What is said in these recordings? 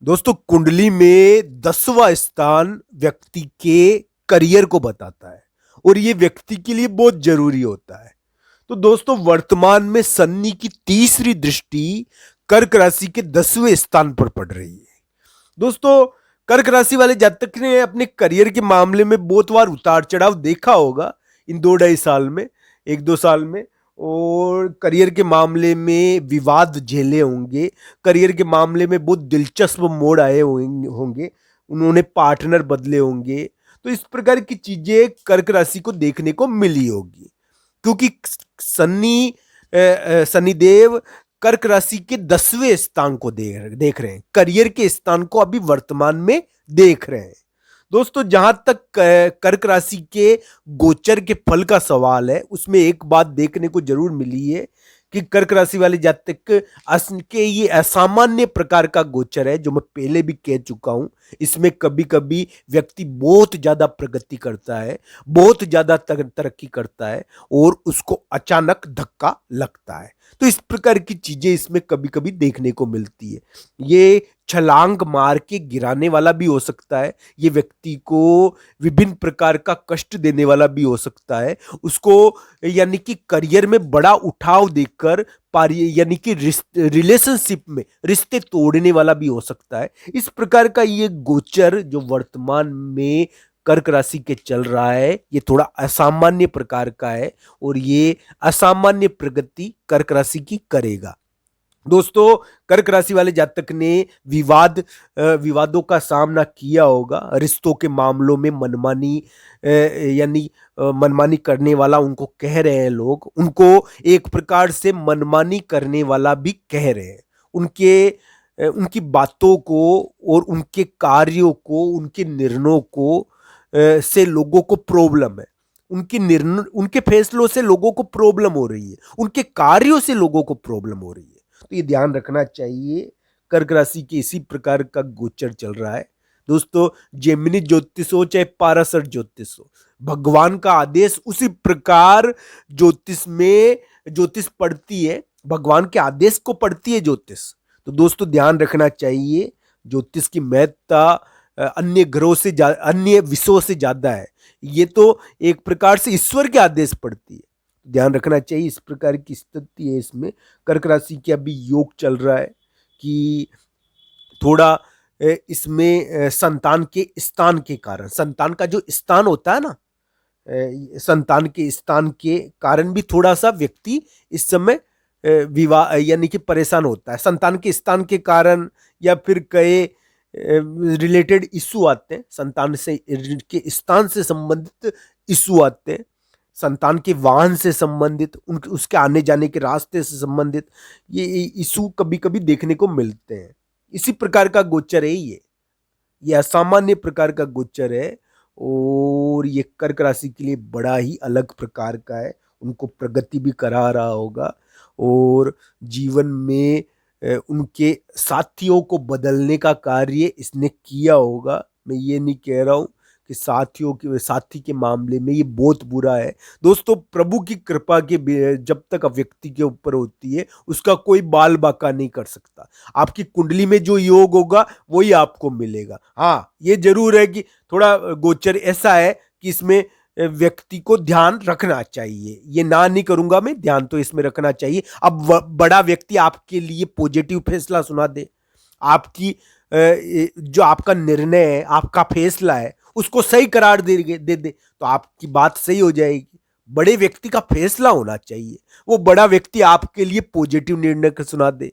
दोस्तों, कुंडली में 10वां स्थान व्यक्ति के करियर को बताता है और ये व्यक्ति के लिए बहुत जरूरी होता है। तो दोस्तों, वर्तमान में शनि की तीसरी दृष्टि कर्क राशि के 10वें स्थान पर पड़ रही है। दोस्तों, कर्क राशि वाले जातक ने अपने करियर के मामले में बहुत बार उतार चढ़ाव देखा होगा इन 2 ढाई साल में, 1 2 साल में। और करियर के मामले में विवाद झेले होंगे, करियर के मामले में बहुत दिलचस्प मोड़ आए होंगे, उन्होंने पार्टनर बदले होंगे। तो इस प्रकार की चीजें कर्क राशि को देखने को मिली होगी, क्योंकि शनि शनिदेव कर्क राशि के 10वें स्थान को देख रहे हैं, करियर के स्थान को अभी वर्तमान में देख रहे हैं। दोस्तों, जहां तक कर्क राशि के गोचर के फल का सवाल है, उसमें एक बात देखने को जरूर मिली है कि कर्क राशि वाले जातक के ये असामान्य प्रकार का गोचर है, जो मैं पहले भी कह चुका हूं। इसमें कभी कभी व्यक्ति बहुत ज्यादा प्रगति करता है, बहुत ज्यादा तरक्की करता है और उसको अचानक धक्का लगता है। तो इस प्रकार की चीजें इसमें कभी कभी देखने को मिलती है। ये छलांग मार के गिराने वाला भी हो सकता है, ये व्यक्ति को विभिन्न प्रकार का कष्ट देने वाला भी हो सकता है, उसको यानी कि करियर में बड़ा उठाव देकर यानी कि रिलेशनशिप में रिश्ते तोड़ने वाला भी हो सकता है। इस प्रकार का ये गोचर जो वर्तमान में कर्क राशि के चल रहा है, ये थोड़ा असामान्य प्रकार का है और ये असामान्य प्रगति कर्क राशि की करेगा। दोस्तों, कर्क राशि वाले जातक ने विवादों का सामना किया होगा, रिश्तों के मामलों में मनमानी यानी मनमानी करने वाला उनको कह रहे हैं लोग, उनको एक प्रकार से मनमानी करने वाला भी कह रहे हैं। उनकी बातों को और उनके कार्यों को, उनके निर्णयों को से लोगों को प्रॉब्लम है। उनके फैसलों से लोगों को प्रॉब्लम हो रही है, उनके कार्यों से लोगों को प्रॉब्लम हो रही है। तो ये ध्यान रखना चाहिए। कर्क राशि के इसी प्रकार का गोचर चल रहा है। दोस्तों, जेमिनी ज्योतिष हो चाहे पाराशर ज्योतिष हो, भगवान का आदेश उसी प्रकार ज्योतिष पढ़ती है, भगवान के आदेश को पढ़ती है ज्योतिष। तो दोस्तों, ध्यान रखना चाहिए, ज्योतिष की महत्ता अन्य ग्रहों से अन्य विषयों से ज्यादा है। ये तो एक प्रकार से ईश्वर के आदेश पढ़ती है। ध्यान रखना चाहिए, इस प्रकार की स्थिति है इसमें। कर्क राशि के अभी योग चल रहा है कि थोड़ा इसमें संतान के स्थान के कारण, संतान का जो स्थान होता है ना, संतान के स्थान के कारण भी थोड़ा सा व्यक्ति इस समय विवाह यानी कि परेशान होता है। संतान के स्थान के कारण या फिर कई रिलेटेड इशू आते हैं, संतान से के स्थान से संबंधित इशू आते हैं, संतान के वाहन से संबंधित, उनके उसके आने जाने के रास्ते से संबंधित ये इशू कभी कभी देखने को मिलते हैं। इसी प्रकार का गोचर है ये असामान्य प्रकार का गोचर है और ये कर्क राशि के लिए बड़ा ही अलग प्रकार का है। उनको प्रगति भी करा रहा होगा और जीवन में उनके साथियों को बदलने का कार्य इसने किया होगा। मैं ये नहीं कह रहा हूँ कि साथी के मामले में ये बहुत बुरा है। दोस्तों, प्रभु की कृपा के जब तक व्यक्ति के ऊपर होती है, उसका कोई बाल बाका नहीं कर सकता। आपकी कुंडली में जो योग होगा वही आपको मिलेगा। हाँ, ये जरूर है कि थोड़ा गोचर ऐसा है कि इसमें व्यक्ति को ध्यान रखना चाहिए। ये ना नहीं करूंगा मैं, ध्यान तो इसमें रखना चाहिए। अब बड़ा व्यक्ति आपके लिए पॉजिटिव फैसला सुना दे, आपकी जो आपका निर्णय है, आपका फैसला है, उसको सही करार दे तो आपकी बात सही हो जाएगी। बड़े व्यक्ति का फैसला होना चाहिए, वो बड़ा व्यक्ति आपके लिए पॉजिटिव निर्णय सुना दे।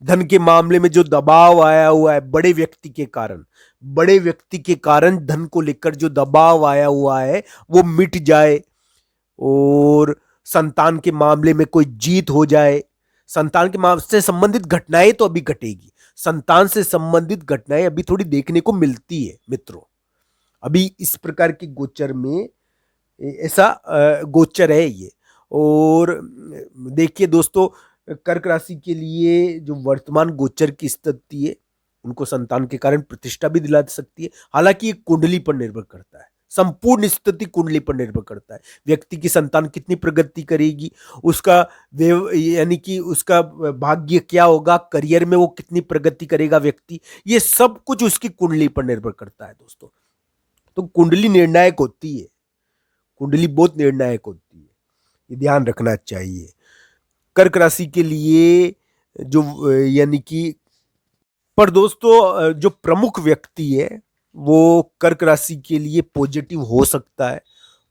धन के मामले में जो दबाव आया हुआ है बड़े व्यक्ति के कारण धन को लेकर जो दबाव आया हुआ है वो मिट जाए और संतान के मामले में कोई जीत हो जाए। संतान के मामले से संबंधित घटनाएं तो अभी घटेगी, संतान से संबंधित घटनाएं अभी थोड़ी देखने को मिलती है मित्रों। अभी इस प्रकार के गोचर में ऐसा गोचर है ये। और देखिए दोस्तों, कर्क राशि के लिए जो वर्तमान गोचर की स्थिति है, उनको संतान के कारण प्रतिष्ठा भी दिला सकती है। हालांकि ये कुंडली पर निर्भर करता है, संपूर्ण स्थिति कुंडली पर निर्भर करता है। व्यक्ति की संतान कितनी प्रगति करेगी, उसका यानी कि उसका भाग्य क्या होगा, करियर में वो कितनी प्रगति करेगा व्यक्ति, ये सब कुछ उसकी कुंडली पर निर्भर करता है दोस्तों। तो कुंडली निर्णायक होती है, कुंडली बहुत निर्णायक होती है, ये ध्यान रखना चाहिए। कर्क राशि के लिए जो यानी कि पर दोस्तों जो प्रमुख व्यक्ति है वो कर्क राशि के लिए पॉजिटिव हो सकता है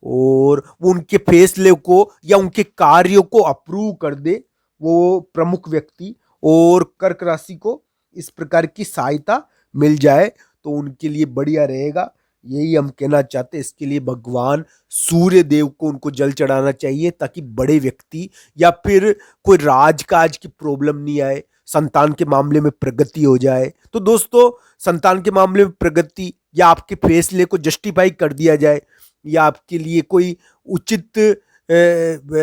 और वो उनके फैसले को या उनके कार्यों को अप्रूव कर दे वो प्रमुख व्यक्ति, और कर्क राशि को इस प्रकार की सहायता मिल जाए तो उनके लिए बढ़िया रहेगा, यही हम कहना चाहते हैं। इसके लिए भगवान सूर्य देव को उनको जल चढ़ाना चाहिए ताकि बड़े व्यक्ति या फिर कोई राजकाज की प्रॉब्लम नहीं आए, संतान के मामले में प्रगति हो जाए। तो दोस्तों संतान के मामले में प्रगति या आपके फैसले को जस्टिफाई कर दिया जाए या आपके लिए कोई उचित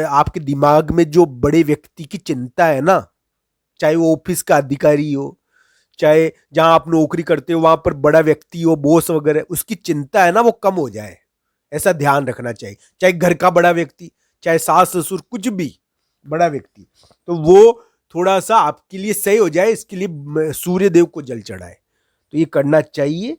आपके दिमाग में जो बड़े व्यक्ति की चिंता है ना, चाहे वो ऑफिस का अधिकारी हो, चाहे जहां आप नौकरी करते हो वहां पर बड़ा व्यक्ति हो, बॉस वगैरह, उसकी चिंता है ना वो कम हो जाए, ऐसा ध्यान रखना चाहिए। चाहे घर का बड़ा व्यक्ति, चाहे सास ससुर, कुछ भी बड़ा व्यक्ति, तो वो थोड़ा सा आपके लिए सही हो जाए, इसके लिए सूर्य देव को जल चढ़ाए, तो ये करना चाहिए।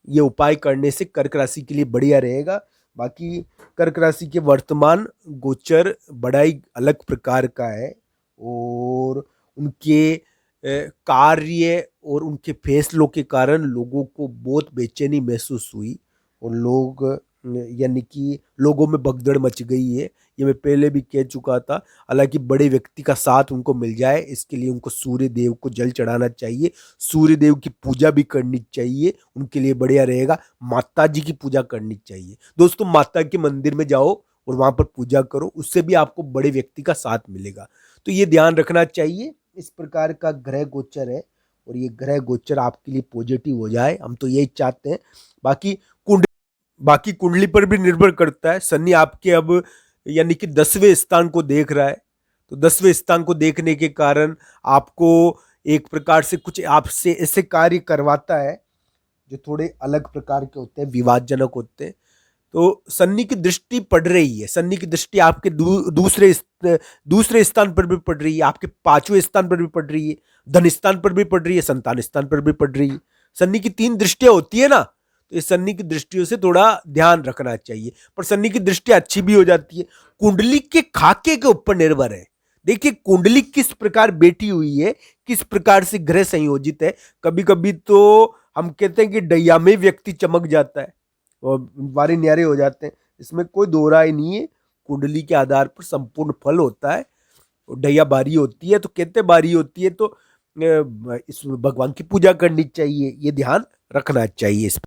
ये उपाय करने से कर्क राशि के लिए बढ़िया रहेगा। बाकी कर्क राशि के वर्तमान गोचर बड़ा ही अलग प्रकार का है और उनके कार्य और उनके फैसलों के कारण लोगों को बहुत बेचैनी महसूस हुई और लोग यानी कि लोगों में भगदड़ मच गई है, ये मैं पहले भी कह चुका था। हालांकि बड़े व्यक्ति का साथ उनको मिल जाए इसके लिए उनको सूर्य देव को जल चढ़ाना चाहिए, सूर्य देव की पूजा भी करनी चाहिए, उनके लिए बढ़िया रहेगा। माता जी की पूजा करनी चाहिए दोस्तों, माता के मंदिर में जाओ और वहां पर पूजा करो, उससे भी आपको बड़े व्यक्ति का साथ मिलेगा। तो ये ध्यान रखना चाहिए। इस प्रकार का ग्रह गोचर है और ये ग्रह गोचर आपके लिए पॉजिटिव हो जाए, हम तो यही चाहते हैं। बाकी बाकी कुंडली पर भी निर्भर करता है। शनि आपके अब यानी कि 10वें स्थान को देख रहा है, तो 10वें स्थान को देखने के कारण आपको एक प्रकार से कुछ आपसे ऐसे कार्य करवाता है जो थोड़े अलग प्रकार के होते हैं, विवादजनक होते हैं। तो शनि की दृष्टि पड़ रही है, शनि की दृष्टि आपके दूसरे स्थान पर भी पड़ रही है, आपके 5वें स्थान पर भी पड़ रही है, धन स्थान पर भी पड़ रही है, संतान स्थान पर भी पड़ रही है। शनि की 3 दृष्टियां होती है ना, तो इस शनि की दृष्टियों से थोड़ा ध्यान रखना चाहिए। पर शनि की दृष्टि अच्छी भी हो जाती है, कुंडली के खाके के ऊपर निर्भर है। देखिए कुंडली किस प्रकार बैठी हुई है, किस प्रकार से ग्रह संयोजित है। कभी कभी तो हम कहते हैं कि डैया में व्यक्ति चमक जाता है और वारे न्यारे हो जाते हैं, इसमें कोई दो राय नहीं है। कुंडली के आधार पर संपूर्ण फल होता है। डैया बारी होती है तो कहते बारी होती है, तो इस भगवान की पूजा करनी चाहिए, ये ध्यान रखना चाहिए इस